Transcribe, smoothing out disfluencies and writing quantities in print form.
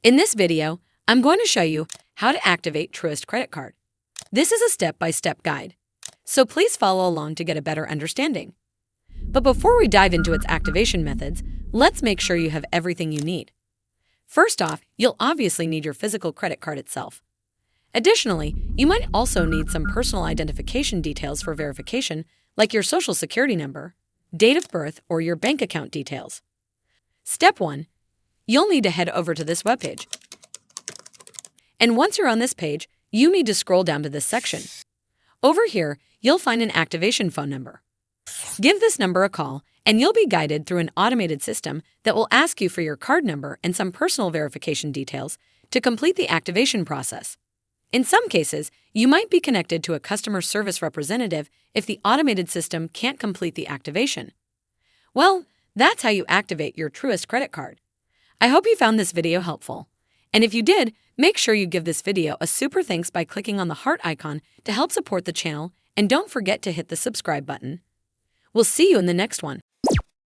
In this video, I'm going to show you how to activate Truist credit card. This is a step-by-step guide, so please follow along to get a better understanding. But before we dive into its activation methods, let's make sure you have everything you need. First off, you'll obviously need your physical credit card itself. Additionally, you might also need some personal identification details for verification, like your social security number, date of birth, or your bank account details. Step 1. You'll need to head over to this webpage. And once you're on this page, you need to scroll down to this section. Over here, you'll find an activation phone number. Give this number a call, and you'll be guided through an automated system that will ask you for your card number and some personal verification details to complete the activation process. In some cases, you might be connected to a customer service representative if the automated system can't complete the activation. Well, that's how you activate your Truist credit card. I hope you found this video helpful. And if you did, make sure you give this video a super thanks by clicking on the heart icon to help support the channel, and don't forget to hit the subscribe button. We'll see you in the next one.